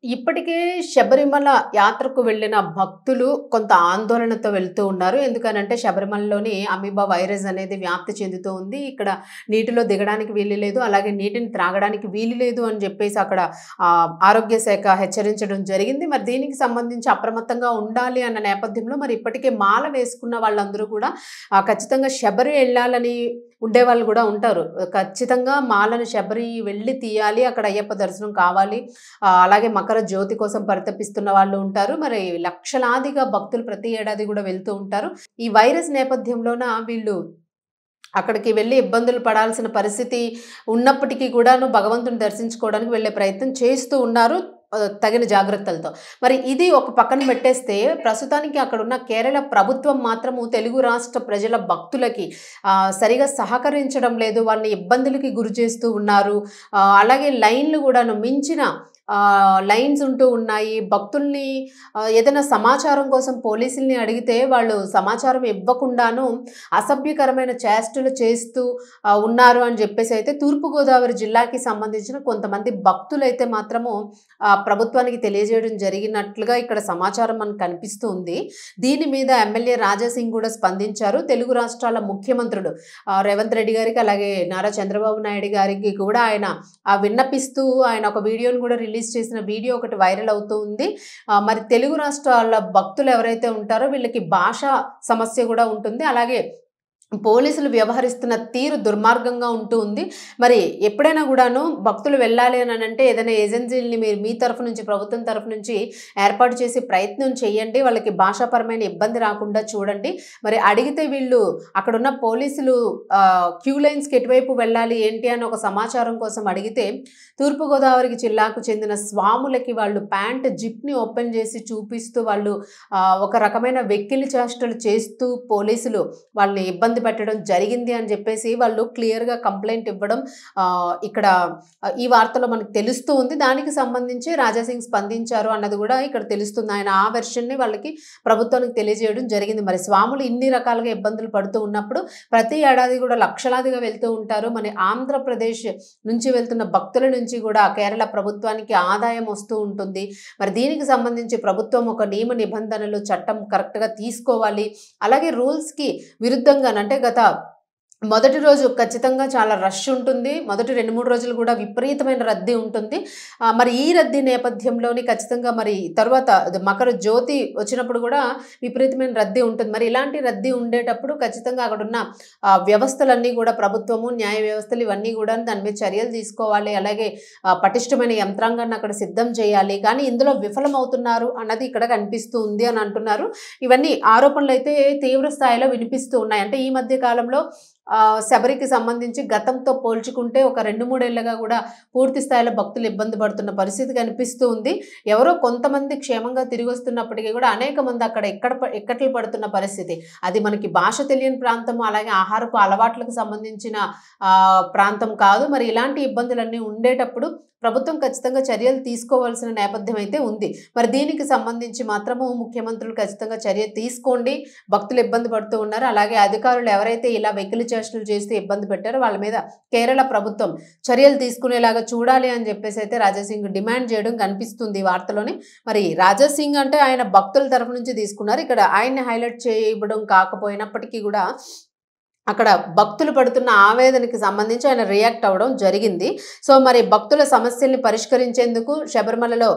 ఇప్పటికే శబరిమల యాత్రకు వెళ్ళిన భక్తులు కొంత ఆందోళనతో వెళ్తూ ఉన్నారు. ఎందుకనంటే శబరిమలలోని అమీబా వైరస్ అనేది వ్యాప్తి చెందుతూ ఉంది. ఇక్కడ నీటిలో దిగడానికి వీలు లేదు. అలాగే నీటిని త్రాగడానికి వీలు లేదు అని జెప్పేసి అక్కడ ఆరోగ్య శాఖ హెచ్చరించడం జరిగింది. మరి దీనికి సంబంధించి అప్రమత్తంగా ఉండాలి అన్న నేపథ్యంలో మరి ఇప్పటికే మాల వేసుకున్న వాళ్ళందరూ కూడా ఖచ్చితంగా శబరి ఎళ్ళాలని ఉండేవాళ్ళు గూడా ఉంటారు. ఖచ్చితంగా మాలను శబరి వెళ్ళి తీయాలి. అక్కడ అయ్యప్ప దర్శనం కావాలి. అలాగే మకర జ్యోతి కోసం పరితపిస్తున్న వాళ్ళు ఉంటారు. మరి లక్షలాదిగా భక్తులు ప్రతి ఏడాది గూడా వెళ్తూ ఉంటారు. ఈ వైరస్ నేపథ్యంలోన వీళ్ళు అక్కడికి వెళ్లి ఇబ్బందులు పడాల్సిన పరిస్థితి ఉన్నప్పటికీ కూడాను భగవంతుని దర్శించుకోవడానికి వెళ్ళే ప్రయత్నం చేస్తూ ఉన్నారు. తగిన జాగ్రత్తలతో. మరి ఇది ఒక పక్కన పెట్టేస్తే ప్రస్తుతానికి అక్కడున్న కేరళ ప్రభుత్వం మాత్రము తెలుగు రాష్ట్ర ప్రజల భక్తులకి సరిగా సహకరించడం లేదు. వాళ్ళని ఇబ్బందులకి గురి చేస్తూ ఉన్నారు. అలాగే లైన్‌లు గూడాను మించిన లైన్స్ ఉంటూ ఉన్నాయి. భక్తుల్ని ఏదైనా సమాచారం కోసం పోలీసుల్ని అడిగితే వాళ్ళు సమాచారం ఇవ్వకుండాను అసభ్యకరమైన చేష్టలు చేస్తూ ఉన్నారు అని జెప్పేసి అయితే తూర్పుగోదావరి జిల్లాకి సంబంధించిన కొంతమంది భక్తులైతే మాత్రము ప్రభుత్వానికి తెలియజేయడం జరిగినట్లుగా ఇక్కడ సమాచారం మనకు కనిపిస్తూ ఉంది. దీని మీద ఎమ్మెల్యే రాజాసింగ్ కూడా స్పందించారు. తెలుగు రాష్ట్రాల ముఖ్యమంత్రులు రేవంత్ రెడ్డి గారికి అలాగే నారా చంద్రబాబు నాయుడు గారికి కూడా ఆయన విన్నపిస్తూ ఆయన ఒక వీడియోను కూడా రిలీజ్ చేసిన వీడియో ఒకటి వైరల్ అవుతూ ఉంది. మరి తెలుగు రాష్ట్రాల భక్తులు ఎవరైతే ఉంటారో వీళ్ళకి భాషా సమస్య కూడా ఉంటుంది. అలాగే పోలీసులు వ్యవహరిస్తున్న తీరు దుర్మార్గంగా ఉంటూ ఉంది. మరి ఎప్పుడైనా కూడాను భక్తులు వెళ్ళాలి అని అంటే ఏదైనా ఏజెన్సీలని మీరు మీ తరఫు నుంచి ప్రభుత్వం తరఫు నుంచి ఏర్పాటు చేసి ప్రయత్నం చేయండి. వాళ్ళకి భాషాపరమైన ఇబ్బంది రాకుండా చూడండి. మరి అడిగితే వీళ్ళు అక్కడున్న పోలీసులు క్యూ లైన్స్కి ఎటువైపు వెళ్ళాలి ఏంటి అని ఒక సమాచారం కోసం అడిగితే తూర్పుగోదావరి జిల్లాకు చెందిన స్వాములకి వాళ్ళు ప్యాంట్ జిప్ని ఓపెన్ చేసి చూపిస్తూ వాళ్ళు ఒక రకమైన వెక్కిలి చేష్టలు చేస్తూ పోలీసులు వాళ్ళని ఇబ్బంది పెట్టడం జరిగింది అని చెప్పేసి వాళ్ళు క్లియర్‌గా కంప్లెయింట్ ఇవ్వడం ఇక్కడ ఈ వార్తలో మనకు తెలుస్తూ ఉంది. దానికి సంబంధించి రాజాసింగ్ స్పందించారు అన్నది కూడా ఇక్కడ తెలుస్తుంది. ఆయన ఆ వెర్షన్‌ని వాళ్ళకి ప్రభుత్వానికి తెలియజేయడం జరిగింది. మరి స్వాములు ఇన్ని రకాలుగా ఇబ్బందులు పడుతూ ఉన్నప్పుడు ప్రతి ఏడాది కూడా లక్షలాదిగా వెళ్తూ ఉంటారు. మరి ఆంధ్రప్రదేశ్ నుంచి వెళ్తున్న భక్తుల నుంచి కూడా కేరళ ప్రభుత్వానికి ఆదాయం వస్తూ ఉంటుంది. మరి దీనికి సంబంధించి ప్రభుత్వం ఒక నియమ నిబంధనలు చట్టం కరెక్ట్‌గా తీసుకోవాలి. అలాగే రూల్స్‌కి విరుద్ధంగా అంటే గత మొదటి రోజు ఖచ్చితంగా చాలా రష్ ఉంటుంది. మొదటి 2-3 రోజులు కూడా విపరీతమైన రద్దీ ఉంటుంది. మరి ఈ రద్దీ నేపథ్యంలోని ఖచ్చితంగా మరి తర్వాత మకర జ్యోతి వచ్చినప్పుడు కూడా విపరీతమైన రద్దీ ఉంటుంది. మరి ఇలాంటి రద్దీ ఉండేటప్పుడు ఖచ్చితంగా అక్కడున్న వ్యవస్థలన్నీ కూడా ప్రభుత్వము, న్యాయ వ్యవస్థలు ఇవన్నీ కూడా దాని మీద చర్యలు తీసుకోవాలి. అలాగే పటిష్టమైన యంత్రాంగాన్ని అక్కడ సిద్ధం చేయాలి. కానీ ఇందులో విఫలమవుతున్నారు అన్నది ఇక్కడ కనిపిస్తూ ఉంది అని అంటున్నారు. ఇవన్నీ ఆరోపణలు అయితే తీవ్ర స్థాయిలో వినిపిస్తూ ఉన్నాయి. అంటే ఈ మధ్య కాలంలో శబరికి సంబంధించి గతంతో పోల్చుకుంటే ఒక 2-3 ఏళ్లుగా కూడా పూర్తి స్థాయిలో భక్తులు ఇబ్బంది పడుతున్న పరిస్థితి కనిపిస్తూ ఉంది. ఎవరో కొంతమంది క్షేమంగా తిరిగి వస్తున్నప్పటికీ కూడా అనేక మంది అక్కడ ఇక్కట్లు పడుతున్న పరిస్థితి. అది మనకి భాష తెలియని ప్రాంతము, అలాగే ఆహారపు అలవాట్లకు సంబంధించిన ప్రాంతం కాదు. మరి ఇలాంటి ఇబ్బందులన్నీ ఉండేటప్పుడు ప్రభుత్వం ఖచ్చితంగా చర్యలు తీసుకోవాల్సిన నేపథ్యం అయితే ఉంది. మరి దీనికి సంబంధించి మాత్రము ముఖ్యమంత్రులు ఖచ్చితంగా చర్య తీసుకోండి. భక్తులు ఇబ్బంది పడుతూ ఉన్నారు. అలాగే అధికారులు ఎవరైతే ఇలా వెకిలి చేష్టలు చేస్తే ఇబ్బంది పెట్టారో వాళ్ళ మీద కేరళ ప్రభుత్వం చర్యలు తీసుకునేలాగా చూడాలి అని చెప్పేసి అయితే రాజాసింగ్ డిమాండ్ చేయడం కనిపిస్తుంది ఈ వార్తలోని. మరి రాజాసింగ్ అంటే ఆయన భక్తుల తరఫు నుంచి తీసుకున్నారు. ఇక్కడ ఆయన్ని హైలైట్ చేయడం కాకపోయినప్పటికీ కూడా అక్కడ భక్తులు పడుతున్న ఆవేదనకి సంబంధించి ఆయన రియాక్ట్ అవ్వడం జరిగింది. సో మరి భక్తుల సమస్యల్ని పరిష్కరించేందుకు శబరిమలలో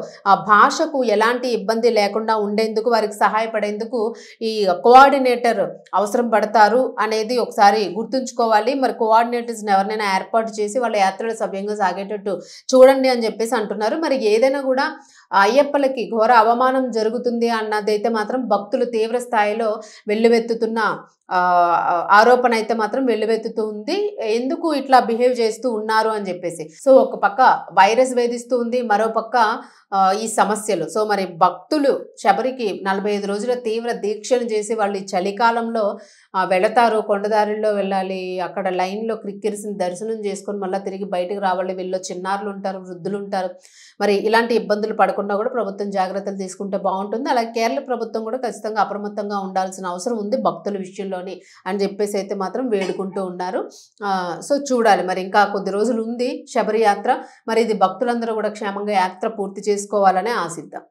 భాషకు ఎలాంటి ఇబ్బంది లేకుండా ఉండేందుకు వారికి సహాయపడేందుకు ఈ కోఆర్డినేటర్ అవసరం పడతారు అనేది ఒకసారి గుర్తుంచుకోవాలి. మరి కోఆర్డినేటర్స్ని ఎవరినైనా ఏర్పాటు చేసి వాళ్ళ యాత్రలు సవ్యంగా సాగేటట్టు చూడండి అని చెప్పేసి అంటున్నారు. మరి ఏదైనా కూడా అయ్యప్పలకి ఘోర అవమానం జరుగుతుంది అన్నదైతే మాత్రం భక్తులు తీవ్ర స్థాయిలో వెల్లువెత్తుతున్న ఆరోపణ అయితే మాత్రం వెల్లువెత్తుతూ ఉంది. ఎందుకు ఇట్లా బిహేవ్ చేస్తూ ఉన్నారు అని చెప్పేసి. సో ఒక పక్క వైరస్ వేధిస్తూ ఉంది, మరో పక్క ఈ సమస్యలు. సో మరి భక్తులు శబరికి 45 రోజుల తీవ్ర దీక్షను చేసి వాళ్ళు ఈ చలికాలంలో వెళతారు. కొండదారుల్లో వెళ్ళాలి. అక్కడ లైన్‌లో క్రిక్కిరిసిన దర్శనం చేసుకొని మళ్ళీ తిరిగి బయటకు రావాలి. వీళ్ళు చిన్నారులు ఉంటారు, వృద్ధులు ఉంటారు. మరి ఇలాంటి ఇబ్బందులు పడకుండా కూడా ప్రభుత్వం జాగ్రత్తలు తీసుకుంటే బాగుంటుంది. అలాగే కేరళ ప్రభుత్వం కూడా ఖచ్చితంగా అప్రమత్తంగా ఉండాల్సిన అవసరం ఉంది భక్తుల విషయంలోని అని చెప్పేసి అయితే మాత్రం వేడుకుంటూ ఉన్నారు. సో చూడాలి మరి ఇంకా కొద్ది రోజులు ఉంది శబరి యాత్ర. మరి ఇది భక్తులందరూ కూడా క్షేమంగా యాత్ర పూర్తి చేసుకోవాలనే ఆశిద్దాం.